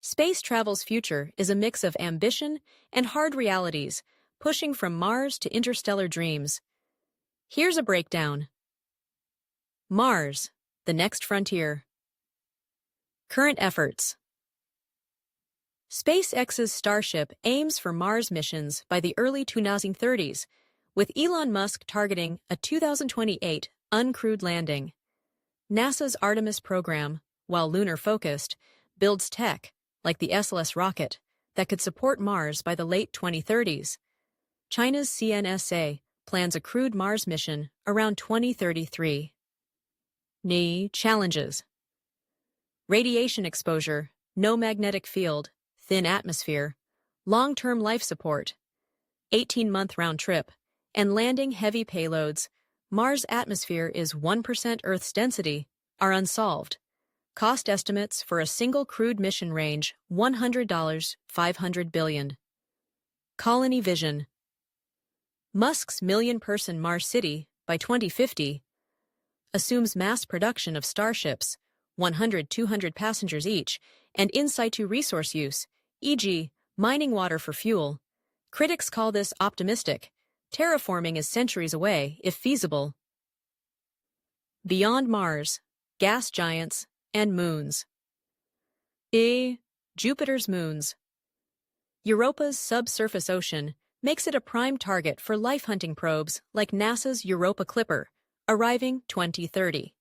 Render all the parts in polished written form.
Space travel's future is a mix of ambition and hard realities, pushing from Mars to interstellar dreams. Here's a breakdown. Mars, the next frontier. Current efforts. SpaceX's Starship aims for Mars missions by the early 2030s, with Elon Musk targeting a 2028 uncrewed landing. NASA's Artemis program, while lunar-focused, builds tech, like the SLS rocket, that could support Mars by the late 2030s. China's CNSA plans a crewed Mars mission around 2033. Challenges. Radiation exposure, no magnetic field, thin atmosphere, long-term life support, 18-month round trip, and landing heavy payloads. Mars' atmosphere is 1% Earth's density, are unsolved. Cost estimates for a single crewed mission range $100 $500 billion. Colony vision. Musk's million-person Mars city by 2050 assumes mass production of starships, 100-200 passengers each, and in situ resource use, e.g., mining water for fuel. Critics call this optimistic. Terraforming is centuries away, if feasible. Beyond Mars, gas giants, and moons. Jupiter's moons. Europa's subsurface ocean makes it a prime target for life-hunting probes like NASA's Europa Clipper, arriving 2030.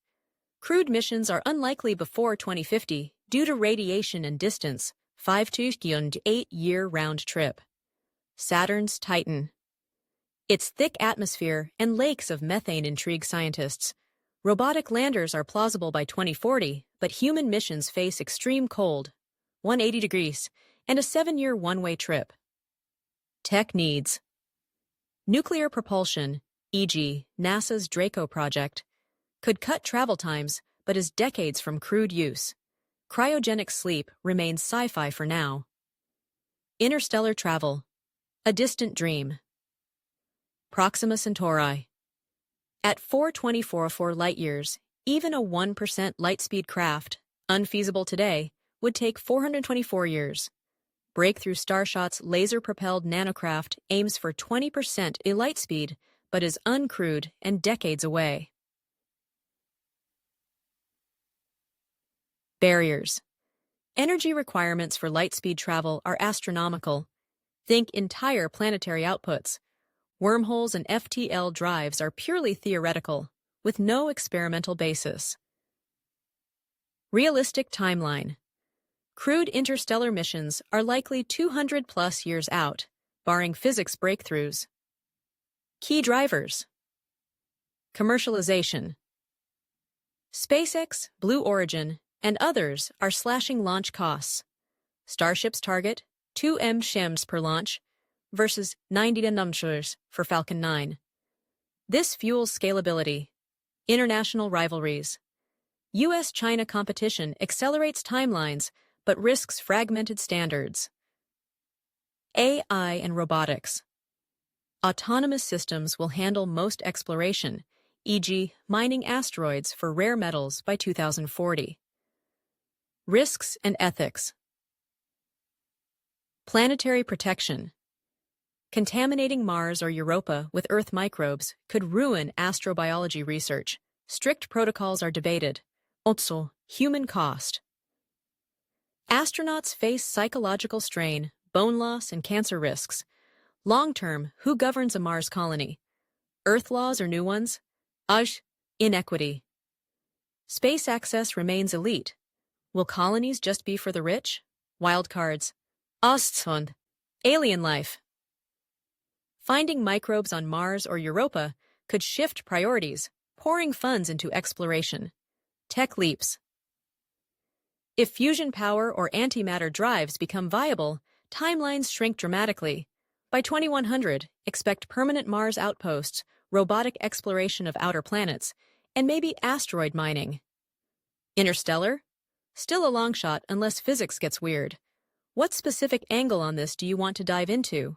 Crewed missions are unlikely before 2050 due to radiation and distance, 5 to 8-year round trip. Saturn's Titan. Its thick atmosphere and lakes of methane intrigue scientists. Robotic landers are plausible by 2040, but human missions face extreme cold, 180 degrees, and a 7-year one-way trip. Tech needs. Nuclear propulsion, e.g., NASA's Draco project, could cut travel times but is decades from crewed use. Cryogenic sleep remains sci-fi for now. Interstellar travel, a distant dream. Proxima Centauri. At 424 light-years, even a 1% lightspeed craft, unfeasible today, would take 424 years. Breakthrough Starshot's laser-propelled nanocraft aims for 20% light speed, but is uncrewed and decades away. Barriers. Energy requirements for lightspeed travel are astronomical. Think entire planetary outputs. Wormholes and FTL drives are purely theoretical, with no experimental basis. Realistic timeline. Crewed interstellar missions are likely 200+ years out, barring physics breakthroughs. Key drivers. Commercialization. SpaceX, Blue Origin, and others are slashing launch costs. Starship's target, 2 M/s per launch, versus 90 nms for Falcon 9. This fuels scalability. International rivalries. US-China competition accelerates timelines but risks fragmented standards. AI and robotics. Autonomous systems will handle most exploration, e.g., mining asteroids for rare metals by 2040. Risks and ethics. Planetary protection. Contaminating Mars or Europa with Earth microbes could ruin astrobiology research. Strict protocols are debated. Also, human cost. Astronauts face psychological strain, bone loss, and cancer risks. Long-term, who governs a Mars colony? Earth laws or new ones? Inequity. Space access remains elite. Will colonies just be for the rich? Wildcards. Ostfund. Alien life. Finding microbes on Mars or Europa could shift priorities, pouring funds into exploration. Tech leaps. If fusion power or antimatter drives become viable, timelines shrink dramatically. By 2100, expect permanent Mars outposts, robotic exploration of outer planets, and maybe asteroid mining. Interstellar? Still a long shot unless physics gets weird. What specific angle on this do you want to dive into?